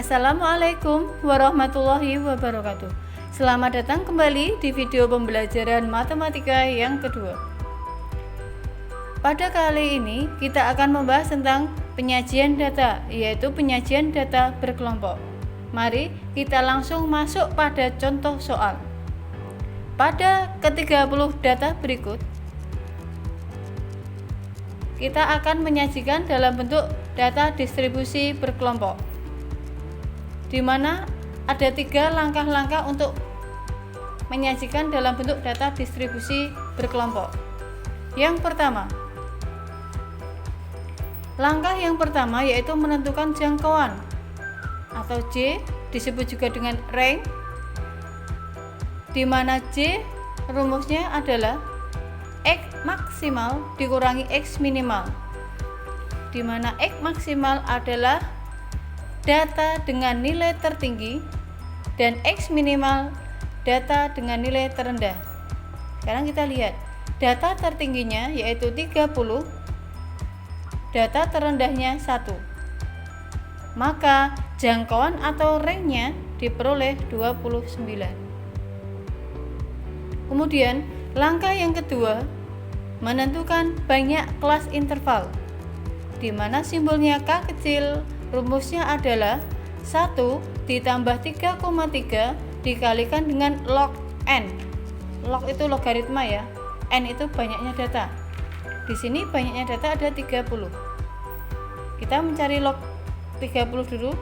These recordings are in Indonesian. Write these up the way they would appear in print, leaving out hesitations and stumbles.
Assalamualaikum warahmatullahi wabarakatuh. Selamat datang kembali di video pembelajaran matematika yang kedua. Pada kali ini kita akan membahas tentang penyajian data, yaitu penyajian data berkelompok. Mari kita langsung masuk pada contoh soal. Pada ke-30 data berikut, kita akan menyajikan dalam bentuk data distribusi berkelompok, di mana ada 3 langkah-langkah untuk menyajikan dalam bentuk data distribusi berkelompok. Yang pertama, langkah yang pertama yaitu menentukan jangkauan atau J, disebut juga dengan rank, di mana J rumusnya adalah X maksimal dikurangi X minimal, di mana X maksimal adalah data dengan nilai tertinggi dan X minimal data dengan nilai terendah. Sekarang kita lihat data tertingginya yaitu 30, data terendahnya 1. Maka jangkauan atau ranknya diperoleh 29. Kemudian langkah yang kedua, menentukan banyak kelas interval, di mana simbolnya K kecil. Rumusnya adalah 1 ditambah 3,3 dikalikan dengan log N. Log itu logaritma ya. N itu banyaknya data. Di sini banyaknya data ada 30. Kita mencari log 30 dulu.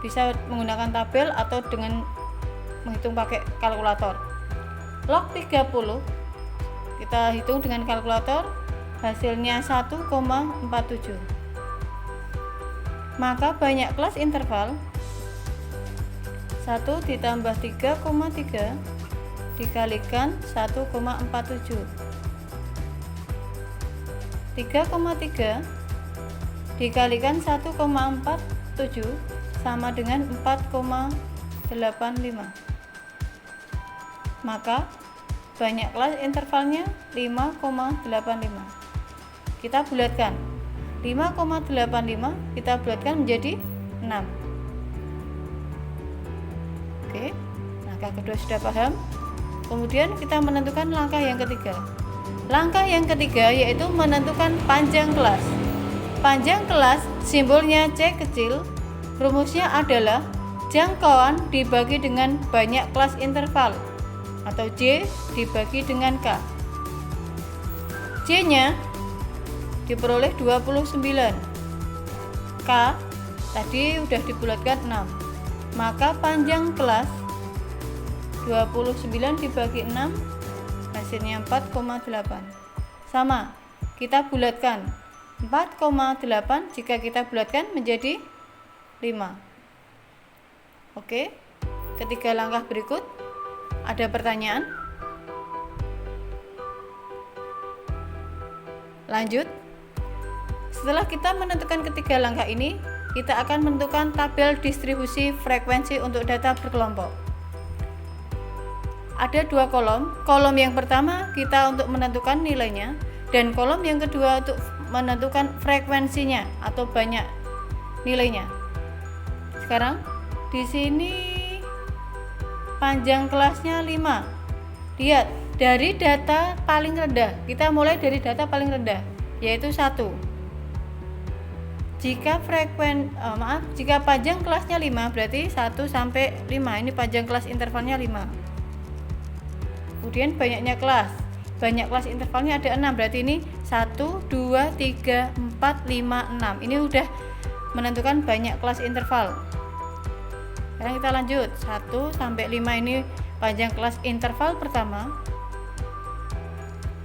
Bisa menggunakan tabel atau dengan menghitung pakai kalkulator. Log 30 kita hitung dengan kalkulator, hasilnya 1,47. Maka banyak kelas interval 1 ditambah 3,3 dikalikan 1,47. 3,3 dikalikan 1,47 sama dengan 4,85. Maka banyak kelas intervalnya 5,85. Kita bulatkan 5,85 kita bulatkan menjadi 6. Oke, langkah kedua sudah paham. Kemudian kita menentukan langkah yang ketiga. Langkah yang ketiga yaitu menentukan panjang kelas. Panjang kelas simbolnya C kecil. Rumusnya adalah jangkauan dibagi dengan banyak kelas interval atau J dibagi dengan K. J-nya diperoleh 29. K tadi udah dibulatkan 6. Maka panjang kelas 29 dibagi 6 hasilnya 4,8. Sama, kita bulatkan 4,8 jika kita bulatkan menjadi 5. Oke, ketiga langkah berikut. Ada pertanyaan? Lanjut. Setelah kita menentukan ketiga langkah ini, kita akan menentukan tabel distribusi frekuensi untuk data berkelompok. Ada 2 kolom. Kolom yang pertama kita untuk menentukan nilainya, dan kolom yang kedua untuk menentukan frekuensinya atau banyak nilainya. Sekarang di sini panjang kelasnya 5. Lihat, dari data paling rendah. Kita mulai dari data paling rendah, yaitu 1. Jika jika panjang kelasnya 5 berarti 1 sampai 5. Ini panjang kelas intervalnya 5. Kemudian banyaknya kelas. Banyak kelas intervalnya ada 6. Berarti ini 1, 2, 3, 4, 5, 6. Ini udah menentukan banyak kelas interval. Sekarang kita lanjut. 1 sampai 5 ini panjang kelas interval pertama.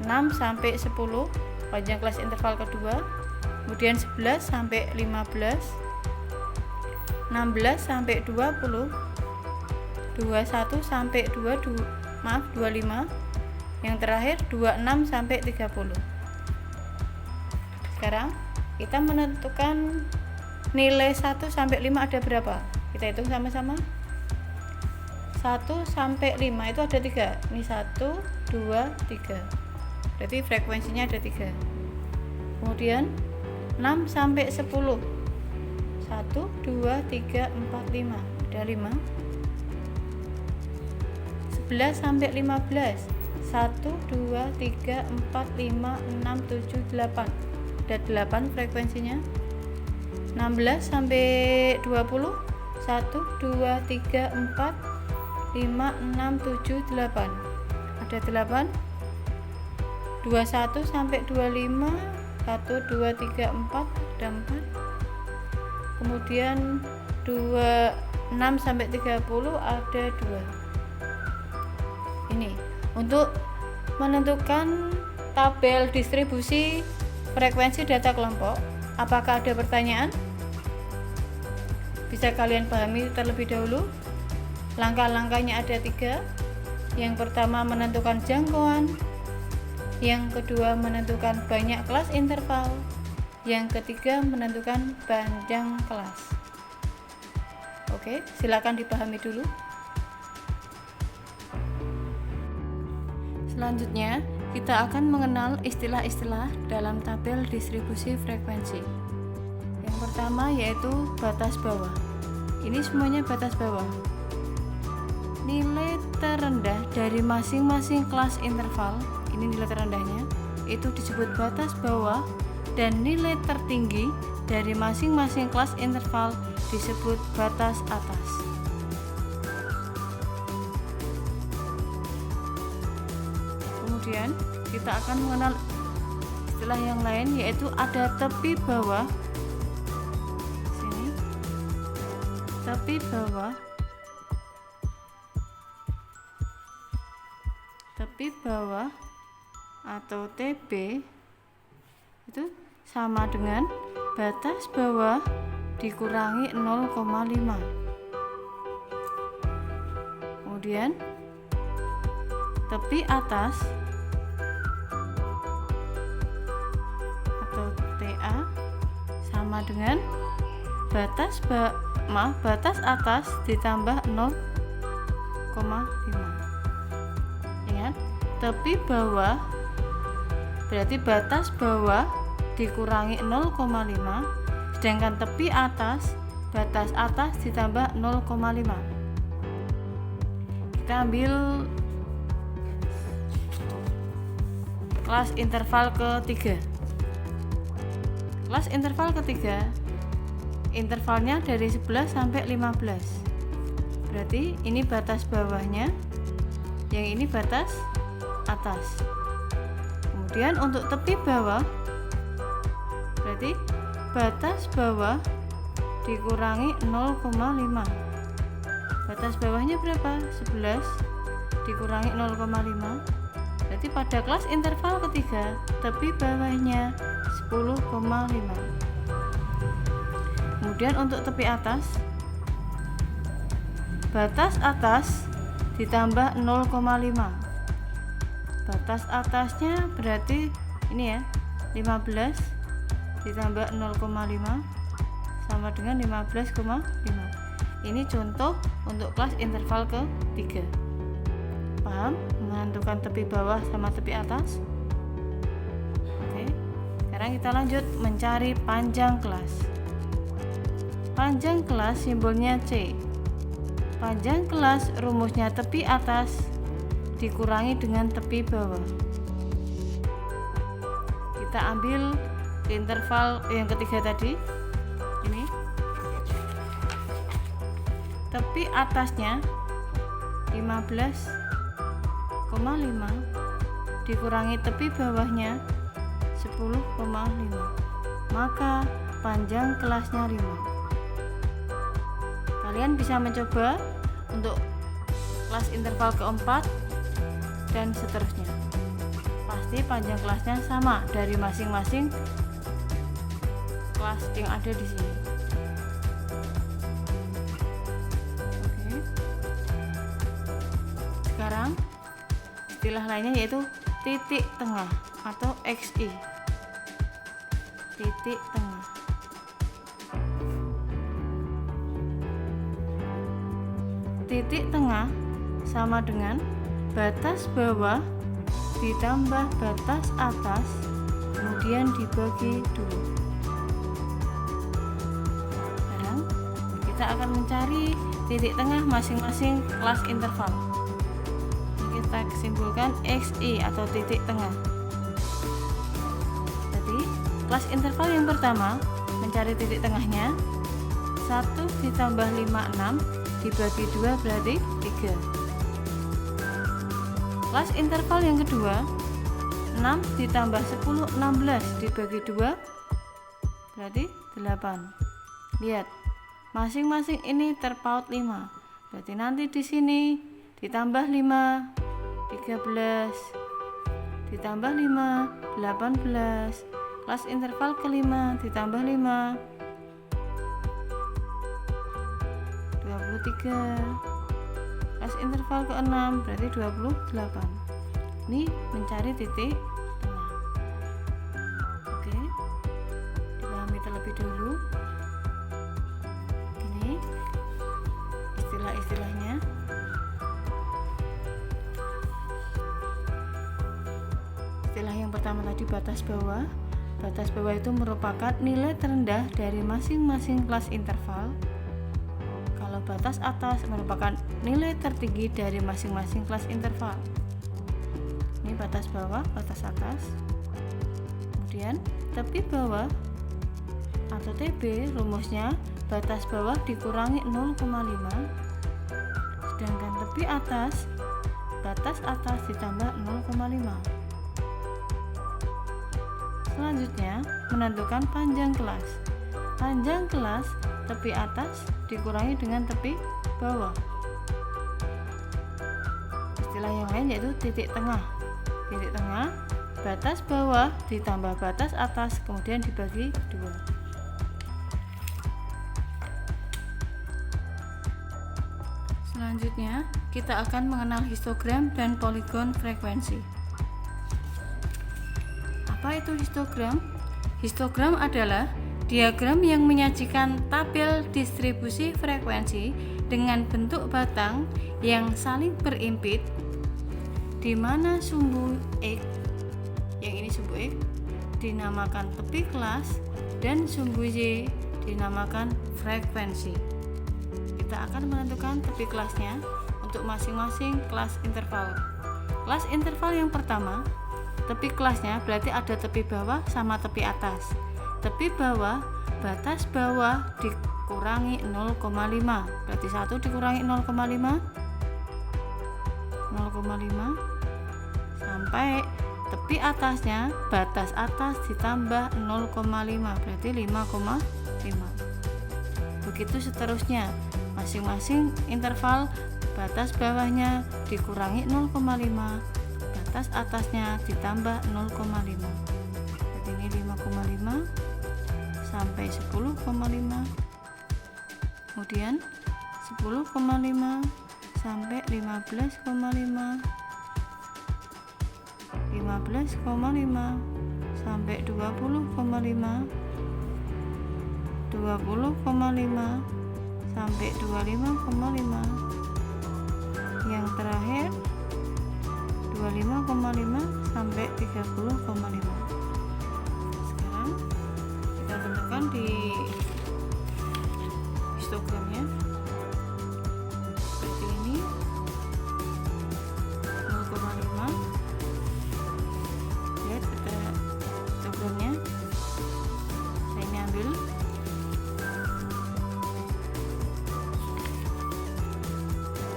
6 sampai 10 panjang kelas interval kedua. Kemudian 11 sampai 15, 16 sampai 20, 21 sampai 25, yang terakhir 26 sampai 30. Sekarang kita menentukan nilai 1 sampai 5 ada berapa? Kita hitung sama-sama. 1 sampai 5 itu ada 3. Ini 1, 2, 3. Berarti frekuensinya ada 3. Kemudian 6 sampai 10. 1, 2, 3, 4, 5. Ada 5. 11 sampai 15. 1, 2, 3, 4, 5, 6, 7, 8. Ada 8 frekuensinya. 16 sampai 20. 1, 2, 3, 4, 5, 6, 7, 8. Ada 8. 21 sampai 25. 1, 2, 3, 4. Ada 4. Kemudian 26 sampai 30 ada 2. Ini untuk menentukan tabel distribusi frekuensi data kelompok. Apakah ada pertanyaan? Bisa kalian pahami terlebih dahulu. Langkah-langkahnya ada 3. Yang pertama menentukan jangkauan, yang kedua menentukan banyak kelas interval, yang ketiga menentukan panjang kelas. Oke, silakan dipahami dulu. Selanjutnya, kita akan mengenal istilah-istilah dalam tabel distribusi frekuensi. Yang pertama yaitu batas bawah. Ini semuanya batas bawah. Nilai terendah dari masing-masing kelas interval, ini nilai terendahnya, itu disebut batas bawah, dan nilai tertinggi dari masing-masing kelas interval disebut batas atas. Kemudian kita akan mengenal istilah yang lain, yaitu ada tepi bawah. Sini, tepi bawah. Tepi bawah atau TB itu sama dengan batas bawah dikurangi 0,5. Kemudian tepi atas atau TA sama dengan batas atas ditambah 0,5. Ingat, tepi bawah berarti batas bawah dikurangi 0,5, sedangkan tepi atas batas atas ditambah 0,5. Kita ambil kelas interval ketiga. Kelas interval ketiga, intervalnya dari 11 sampai 15. Berarti ini batas bawahnya, yang ini batas atas. Kemudian untuk tepi bawah, berarti batas bawah dikurangi 0,5. Batas bawahnya berapa? 11 dikurangi 0,5. Berarti pada kelas interval ketiga, tepi bawahnya 10,5. Kemudian untuk tepi atas, batas atas ditambah 0,5. Batas atasnya berarti ini ya, 15 ditambah 0,5 sama dengan 15,5. Ini contoh untuk kelas interval ketiga. Paham? Menentukan tepi bawah sama tepi atas. Oke. Sekarang kita lanjut mencari panjang kelas. Panjang kelas simbolnya C. Panjang kelas rumusnya tepi atas dikurangi dengan tepi bawah. Kita ambil interval yang ketiga tadi. Ini tepi atasnya 15,5 dikurangi tepi bawahnya 10,5, maka panjang kelasnya 5. Kalian bisa mencoba untuk kelas interval keempat dan seterusnya. Pasti panjang kelasnya sama dari masing-masing kelas yang ada di sini. Oke. Sekarang istilah lainnya yaitu titik tengah atau XI. Titik tengah. Titik tengah sama dengan batas bawah ditambah batas atas kemudian dibagi 2. kita akan mencari titik tengah masing-masing kelas interval. Kita simpulkan XI atau titik tengah. Jadi kelas interval yang pertama mencari titik tengahnya 1 ditambah 5 6 dibagi 2 berarti 3. Kelas interval yang kedua 6 ditambah 10 16 dibagi 2 berarti 8. Lihat, masing-masing ini terpaut 5. Berarti nanti di sini ditambah 5 13 ditambah 5 18. Kelas interval kelima ditambah 5 23. Kelas interval ke-6 berarti 28. Ini mencari titik tengah. Oke, dipahami terlebih dulu. Ini istilah-istilahnya. Istilah yang pertama tadi batas bawah. Batas bawah itu merupakan nilai terendah dari masing-masing kelas interval. Kalau batas atas merupakan nilai tertinggi dari masing-masing kelas interval. Ini batas bawah, batas atas. Kemudian tepi bawah atau TB, rumusnya batas bawah dikurangi 0,5, sedangkan tepi atas batas atas ditambah 0,5. Selanjutnya menentukan panjang kelas. Panjang kelas tepi atas dikurangi dengan tepi bawah. Istilah yang lain yaitu titik tengah. Titik tengah, batas bawah ditambah batas atas kemudian dibagi 2. Selanjutnya kita akan mengenal histogram dan poligon frekuensi. Apa itu histogram? Histogram adalah diagram yang menyajikan tabel distribusi frekuensi dengan bentuk batang yang saling berimpit, di mana sumbu X, yang ini sumbu X, dinamakan tepi kelas dan sumbu Y dinamakan frekuensi. Kita akan menentukan tepi kelasnya untuk masing-masing kelas interval. Kelas interval yang pertama, tepi kelasnya berarti ada tepi bawah sama tepi atas. Tepi bawah, batas bawah dikurangi 0,5, berarti 1 dikurangi 0,5 sampai tepi atasnya batas atas ditambah 0,5 berarti 5,5. Begitu seterusnya, masing-masing interval batas bawahnya dikurangi 0,5, batas atasnya ditambah 0,5. Berarti ini 5,5 sampai 10,5. Kemudian 10,5 sampai 15,5. 15,5 sampai 20,5. 20,5 sampai 25,5. Yang terakhir 25,5 sampai 30,5. Sekarang kita tentukan di histogramnya. Seperti ini 0,5. Lihat kita histogramnya. Saya ini ambil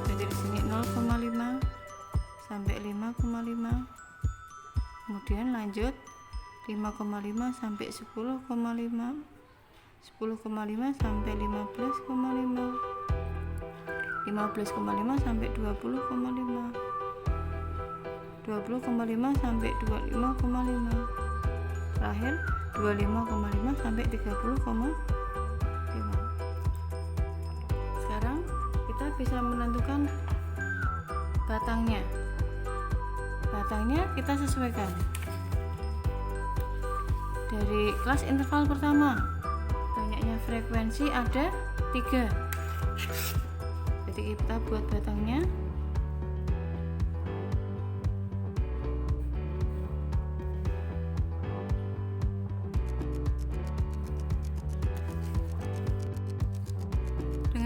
jadi di sini 0,5 sampai 5,5. Kemudian lanjut 5,5 sampai 10,5. 10,5 sampai 15,5. 15,5 sampai 20,5. 20,5 sampai 25,5. Terakhir 25,5 sampai 30,5. Sekarang kita bisa menentukan batangnya. Batangnya kita sesuaikan. Dari kelas interval pertama, banyaknya frekuensi ada 3. Jadi kita buat batangnya.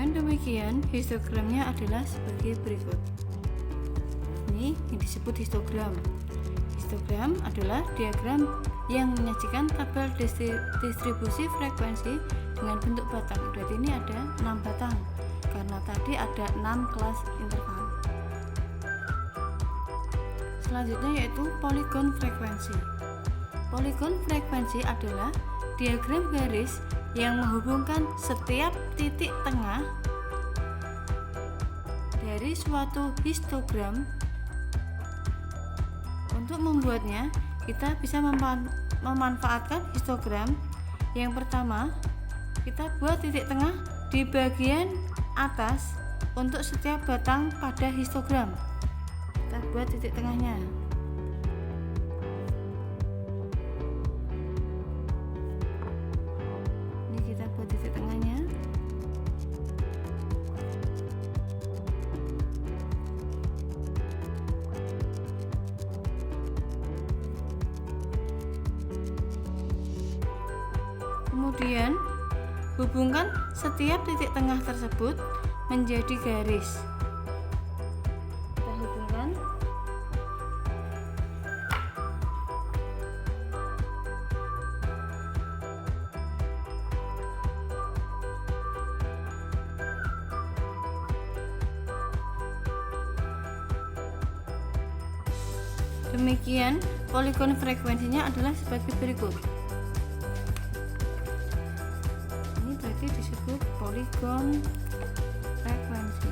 Dengan demikian, histogramnya adalah sebagai berikut. Ini yang disebut histogram. Histogram adalah diagram yang menyajikan tabel distribusi frekuensi dengan bentuk batang. Berarti ini ada 6 batang karena tadi ada 6 kelas interval. Selanjutnya yaitu poligon frekuensi. Poligon frekuensi adalah diagram garis yang menghubungkan setiap titik tengah dari suatu histogram. Untuk membuatnya, kita bisa memanfaatkan histogram. Yang pertama, kita buat titik tengah di bagian atas untuk setiap batang pada histogram. Kita buat titik tengahnya. Ini kita buat titik tengahnya. Kemudian hubungkan setiap titik tengah tersebut menjadi garis. Kita hubungkan. Demikian, poligon frekuensinya adalah sebagai berikut. Disebut poligon frekuensi.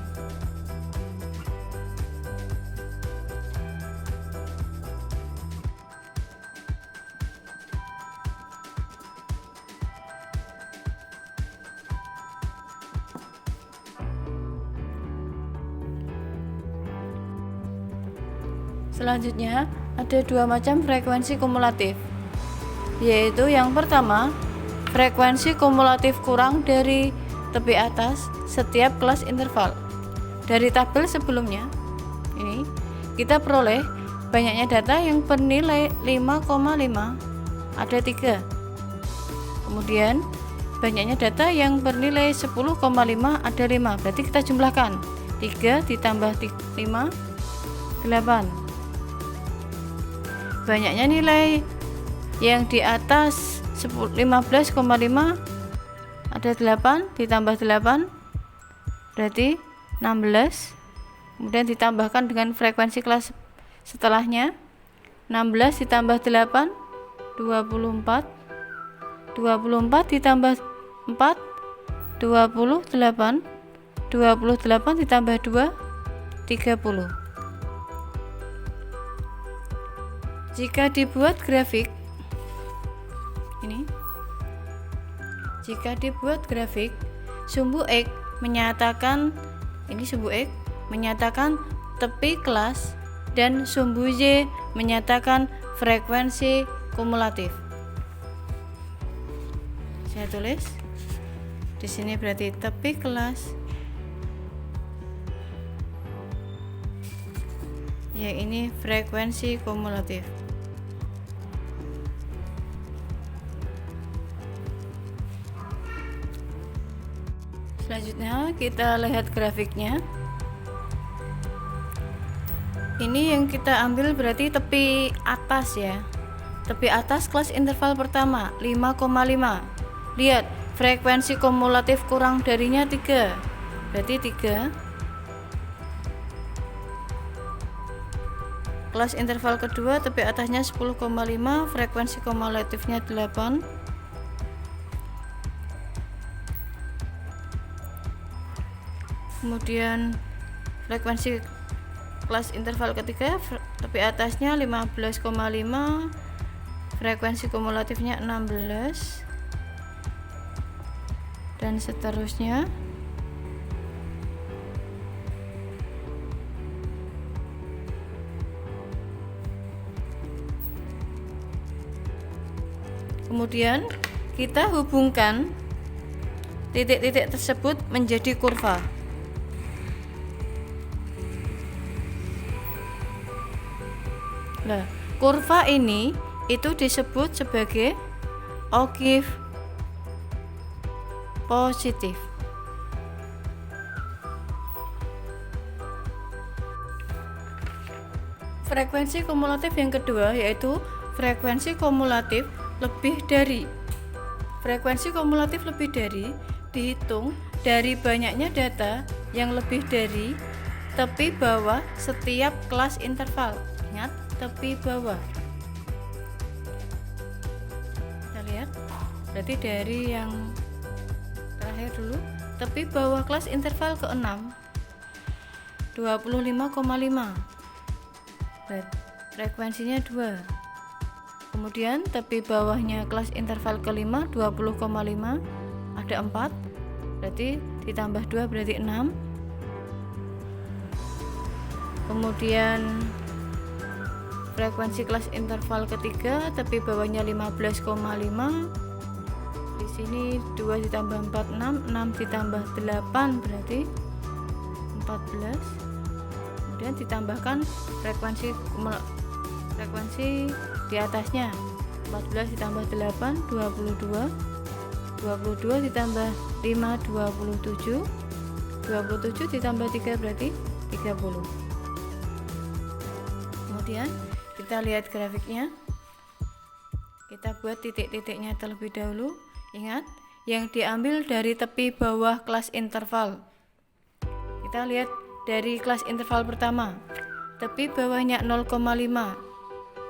Selanjutnya ada dua macam frekuensi kumulatif, yaitu yang pertama frekuensi kumulatif kurang dari tepi atas setiap kelas interval. Dari tabel sebelumnya ini kita peroleh banyaknya data yang bernilai 5,5 ada 3. Kemudian banyaknya data yang bernilai 10,5 ada 5. Berarti kita jumlahkan 3 ditambah 5 8. Banyaknya nilai yang di atas 15,5 ada 8 ditambah 8 berarti 16. Kemudian ditambahkan dengan frekuensi kelas setelahnya 16 ditambah 8 24 24 ditambah 4 28 28 ditambah 2 30. Jika dibuat grafik ini, jika dibuat grafik, sumbu X menyatakan tepi kelas dan sumbu Y menyatakan frekuensi kumulatif. Saya tulis di sini berarti tepi kelas, ya ini frekuensi kumulatif. Selanjutnya kita lihat grafiknya. Ini yang kita ambil berarti tepi atas ya. Tepi atas kelas interval pertama 5,5. Lihat, frekuensi kumulatif kurang darinya 3. Berarti 3. Kelas interval kedua tepi atasnya 10,5, frekuensi kumulatifnya 8. Kemudian frekuensi kelas interval ketiga tepi atasnya 15,5, frekuensi kumulatifnya 16 dan seterusnya. Kemudian kita hubungkan titik-titik tersebut menjadi kurva. Nah, kurva ini itu disebut sebagai ogive positif. frekuensi kumulatif yang kedua yaitu frekuensi kumulatif lebih dari. Frekuensi kumulatif lebih dari dihitung dari banyaknya data yang lebih dari tepi bawah setiap kelas interval. Ingat, tepi bawah. Kita lihat, berarti dari yang terakhir dulu, tepi bawah kelas interval ke-6 25,5. Frekuensinya 2. Kemudian tepi bawahnya kelas interval ke-5 20,5, ada 4, berarti ditambah 2 berarti 6. Kemudian frekuensi kelas interval ketiga tepi bawahnya 15,5, di sini 2 ditambah 4 6, 6 ditambah 8 berarti 14. Kemudian ditambahkan frekuensi di atasnya, 14 ditambah 8 22, 22 ditambah 5 27, 27 ditambah 3 berarti 30. Kemudian kita lihat grafiknya, kita buat titik-titiknya terlebih dahulu. Ingat, yang diambil dari tepi bawah kelas interval. Kita lihat dari kelas interval pertama, tepi bawahnya 0,5,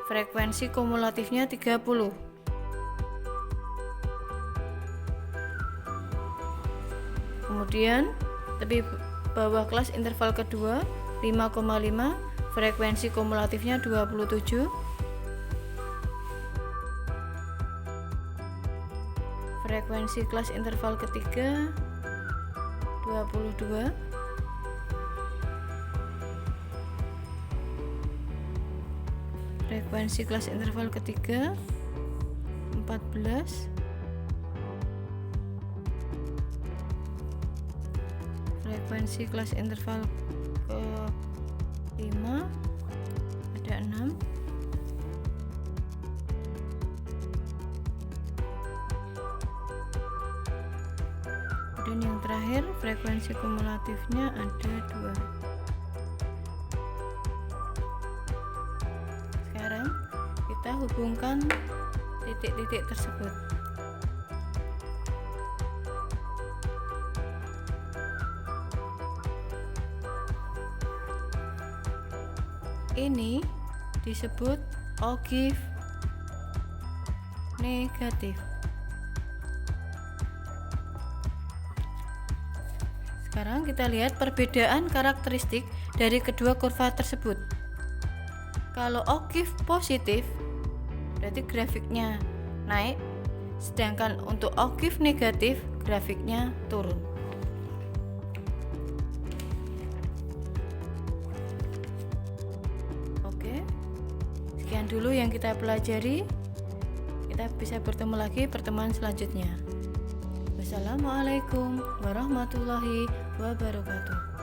frekuensi kumulatifnya 30. Kemudian tepi bawah kelas interval kedua 5,5, frekuensi kumulatifnya 27. Frekuensi kelas interval ketiga 22. Frekuensi kelas interval ketiga 14. Frekuensi kelas interval ke-5 ada 6. Dan yang terakhir frekuensi kumulatifnya ada 2. Sekarang kita hubungkan titik-titik tersebut. Ini disebut ogive negatif. Sekarang kita lihat perbedaan karakteristik dari kedua kurva tersebut. Kalau ogive positif, berarti grafiknya naik, sedangkan untuk ogive negatif, grafiknya turun. Oke, sekian dulu yang kita pelajari. Kita bisa bertemu lagi pertemuan selanjutnya. Wassalamualaikum warahmatullahi wabarakatuh.